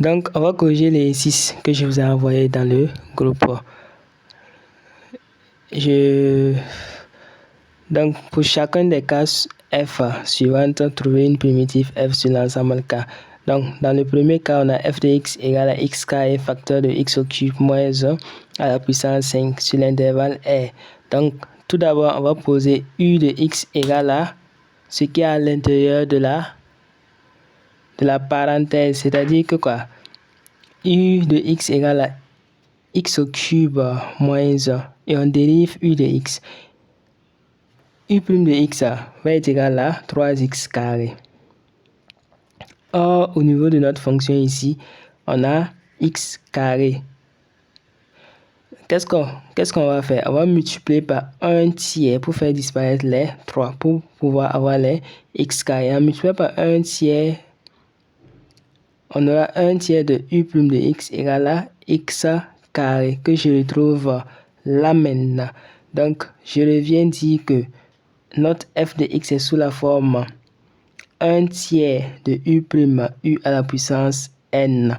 Donc, on va corriger les exercices que je vous ai envoyés dans le groupe. Donc, pour chacun des cas f suivantes, trouver une primitive f sur l'ensemble k. Donc, dans le premier cas, on a f de x égale à x carré facteur de x au cube moins 1 à la puissance 5 sur l'intervalle r. Donc, tout d'abord, on va poser u de x égale à ce qui est à l'intérieur de la parenthèse. C'est-à-dire que quoi? U de x égale à x au cube moins 1. Et on dérive u de x. U' de x va être égal à 3x carré. Or, au niveau de notre fonction ici, on a x carré. Qu'est-ce qu'on va faire? On va multiplier par 1 tiers pour faire disparaître les 3, pour pouvoir avoir les x carré. En multipliant par 1 tiers, on aura 1 tiers de u' de x égale à x carré, que je retrouve là maintenant. Donc, je reviens dire que notre f de x est sous la forme 1 tiers de u' u à la puissance n.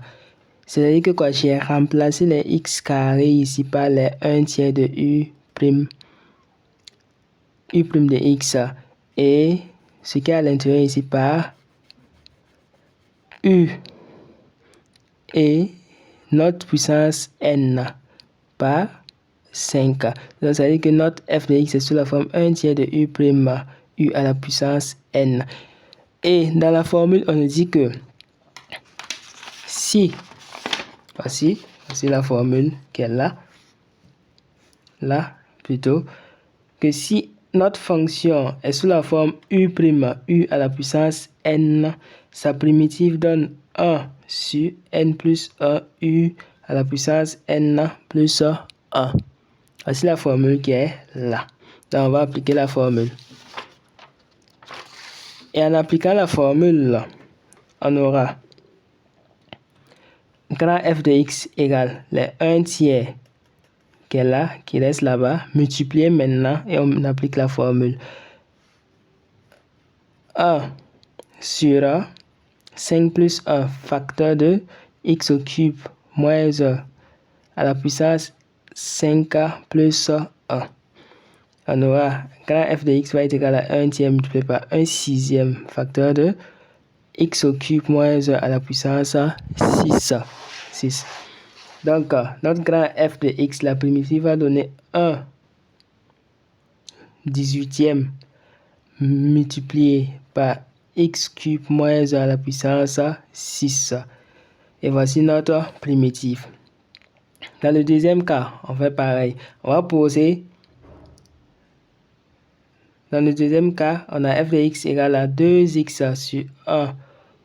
C'est-à-dire que quoi, j'ai remplacé les x carrés ici par les 1 tiers de u' de x et ce qui est à l'intérieur ici par u et notre puissance n par 5. Donc, ça veut dire que notre f de x est sous la forme 1 tiers de u' u à la puissance n. Et dans la formule, on nous dit que si, voici la formule qui est là plutôt, que si notre fonction est sous la forme u' u à la puissance n, sa primitive donne 1 sur n plus 1 u à la puissance n plus 1. Voici la formule qui est là. Donc, on va appliquer la formule. Et en appliquant la formule, on aura grand f de x égale les 1 tiers qui est là, qui reste là-bas, multiplié maintenant et on applique la formule. 1 sur 5 plus 1 facteur de x au cube moins 1 à la puissance 5 plus 1. On aura grand f de x va être égal à 1 tiers multiplié par 1 sixième facteur de x au cube moins 1 à la puissance 6. Donc, notre grand f de x, la primitive va donner 1 18e multiplié par x cube moins 1 à la puissance 6. Et voici notre primitive. Dans le deuxième cas, on fait pareil. On va poser. Dans le deuxième cas, on a f de x égale à 2x sur 1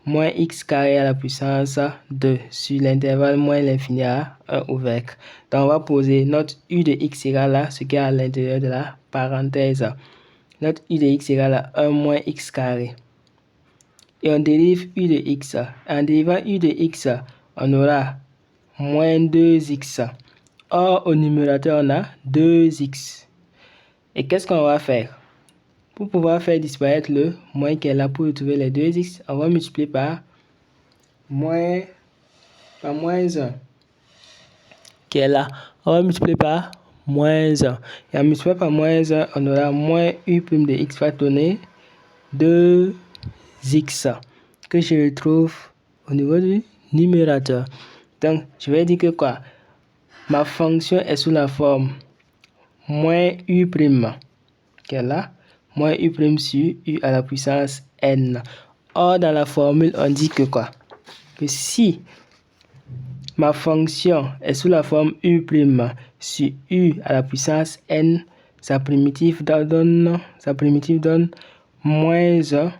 moins x carré à la puissance 2 sur l'intervalle moins l'infini à 1 ouvert. Donc, on va poser notre u de x égale à ce qui est à l'intérieur de la parenthèse. Notre u de x égale à 1 moins x carré. Et on dérive u de x. En dérivant u de x, on aura moins 2x. Or, au numérateur, on a 2x. Et qu'est-ce qu'on va faire? Pour pouvoir faire disparaître le moins qui est là pour retrouver les 2x, on va multiplier par moins 1 qui est là. On va multiplier par moins 1. Et en multipliant par moins 1, on aura moins u' de x va donner 2x que je retrouve au niveau du numérateur. Donc, je vais dire que quoi? Ma fonction est sous la forme moins u' qui est là. Moins u' sur u à la puissance n. Or, dans la formule, on dit que quoi? Que si ma fonction est sous la forme u' sur u à la puissance n, sa primitive donne moins 1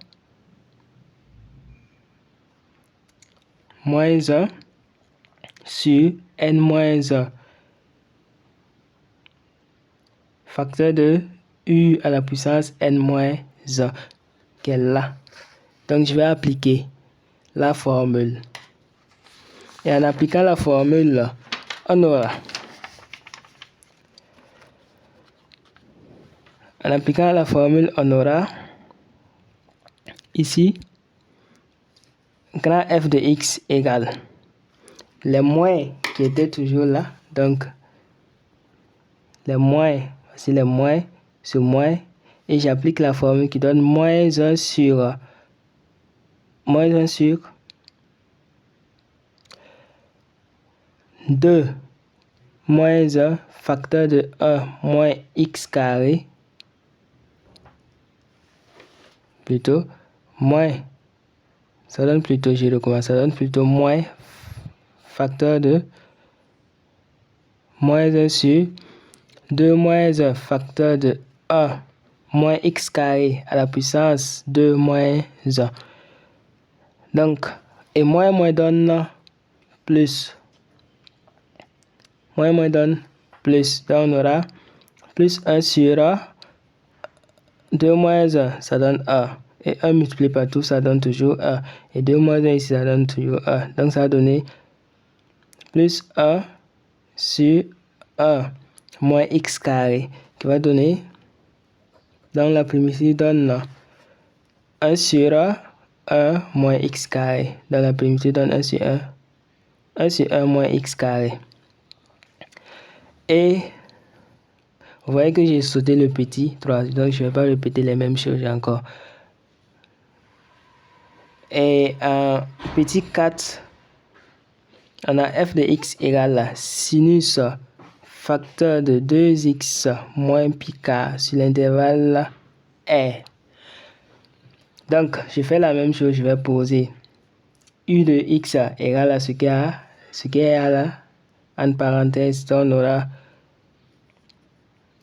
sur n moins 1 facteur de u à la puissance n-1 qui est là. Donc, je vais appliquer la formule. Et en appliquant la formule, on aura. En appliquant la formule, on aura ici grand f de x égale les moins qui étaient toujours là. Donc, les moins, voici les moins, ce moins. Et j'applique la formule qui donne moins 1 sur 2 moins 1 facteur de 1 moins x carré, plutôt moins, ça donne plutôt, je recommence, ça donne plutôt moins facteur de moins 1 sur 2 moins 1 facteur de 1 moins x carré à la puissance 2 moins 1. Donc, et moins donne plus. Moins donne plus. Donc, on aura plus 1 sur 2 moins 1, ça donne 1. Et 1 multiplié par tout, ça donne toujours 1. Et 2 moins 1 ici, ça donne toujours 1. Donc, ça va donner plus 1 sur 1 moins x carré, qui va donner, dans la primitive, donne 1 sur 1 moins x carré. Dans la primitive, donne 1 sur 1. 1 sur 1 moins x carré. Et vous voyez que j'ai sauté le petit 3, donc je ne vais pas répéter les mêmes choses encore. Et petit 4, on a f de x égale sinus facteur de 2x moins pi k sur l'intervalle R. Donc, je fais la même chose, je vais poser u de x égale à ce qui est là, en parenthèse, on aura,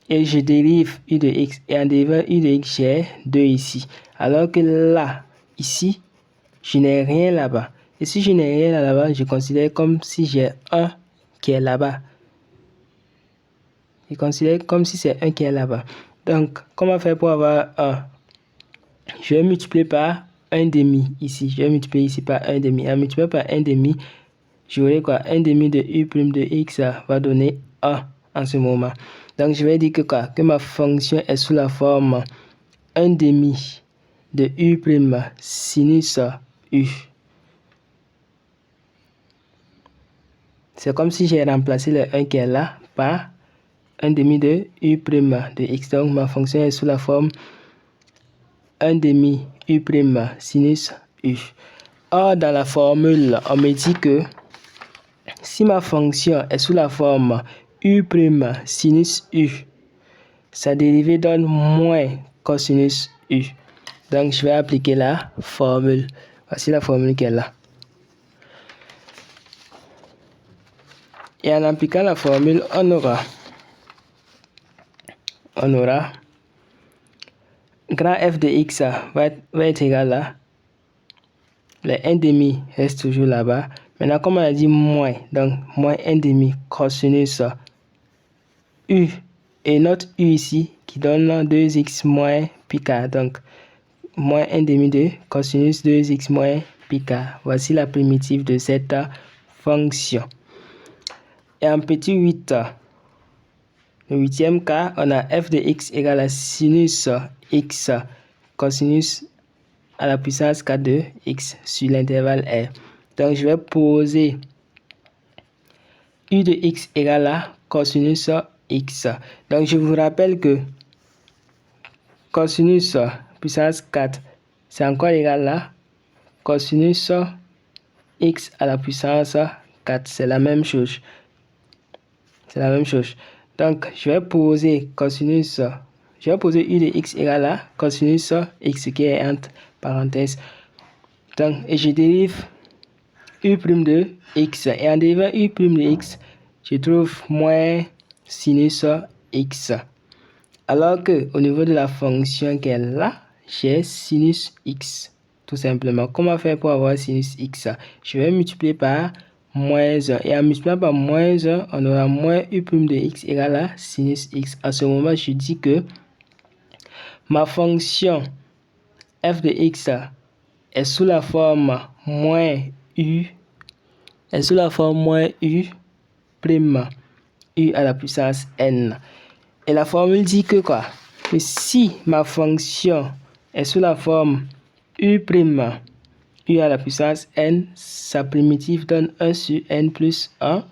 et je dérive u de x, et en dérivant u de x, j'ai 2 ici. Alors que là, ici, je n'ai rien là-bas. Et si je n'ai rien là-bas, je considère comme si j'ai 1 qui est là-bas. Je considère comme si c'est 1 qui est là-bas. Donc, comment faire pour avoir 1? Je vais multiplier par 1 demi ici. Je vais multiplier ici par 1 demi. En multipliant par 1 demi, j'aurai quoi? 1 demi de u' de x va donner 1 en ce moment. Donc, je vais dire que quoi? Que ma fonction est sous la forme 1 demi de u' sinus u. C'est comme si j'ai remplacé le 1 qui est là par 1 demi de u' de x. Donc, ma fonction est sous la forme 1 demi u' sinus u. Or, dans la formule, on me dit que si ma fonction est sous la forme u' sinus u, sa dérivée donne moins cosinus u. Donc, je vais appliquer la formule. Voici la formule qui est là. Et en appliquant la formule, on aura grand f de x va être égal à, le 1 demi reste toujours là-bas. Maintenant, comme on a dit moins, donc moins 1 demi cosinus u, et notre u ici qui donne 2x moins pi k, donc moins 1 demi de cosinus 2x moins pi k. Voici la primitive de cette fonction. Et en petit 8, le 8e cas, on a f de x égale à sinus x cosinus à la puissance 4 de x sur l'intervalle R. Donc, je vais poser u de x égale à cosinus x. Donc, je vous rappelle que cosinus puissance 4, c'est encore égal à cosinus x à la puissance 4. C'est la même chose. Donc, je vais poser u de x égale à cosinus x qui est entre parenthèses. Donc, et je dérive u' de x. Et en dérivant u' de x, je trouve moins sinus x. Alors que au niveau de la fonction qui est là, j'ai sinus x. Tout simplement. Comment faire pour avoir sinus x? Je vais multiplier par moins 1. Et en multipliant par moins 1, on aura moins u' de x égale à sinus x. À ce moment, je dis que ma fonction f de x est sous la forme moins u, prime u à la puissance n. Et la formule dit que quoi? Que si ma fonction est sous la forme u' U à la puissance n, sa primitive donne 1 sur n plus 1.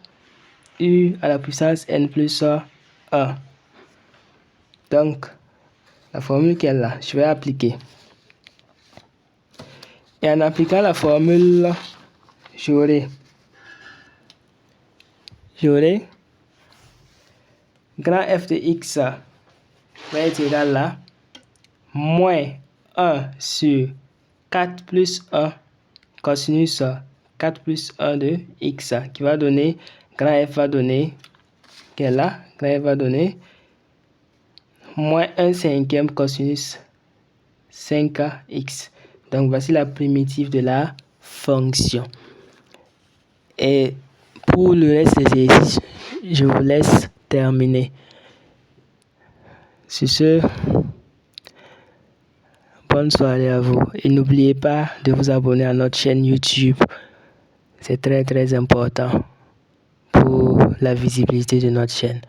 U à la puissance n plus 1. Donc, la formule qu'elle a, je vais appliquer. Et en appliquant la formule, j'aurai grand f de x va être égal à moins 1 sur 4 plus 1 cosinus 4 plus 1 de x qui va donner, grand f va donner, qu'elle a, grand f va donner moins 1 cinquième cosinus 5x. Donc voici la primitive de la fonction. Et pour le reste des exercices, je vous laisse terminer. Sur ce, bonne soirée à vous. Et n'oubliez pas de vous abonner à notre chaîne YouTube. C'est très important pour la visibilité de notre chaîne.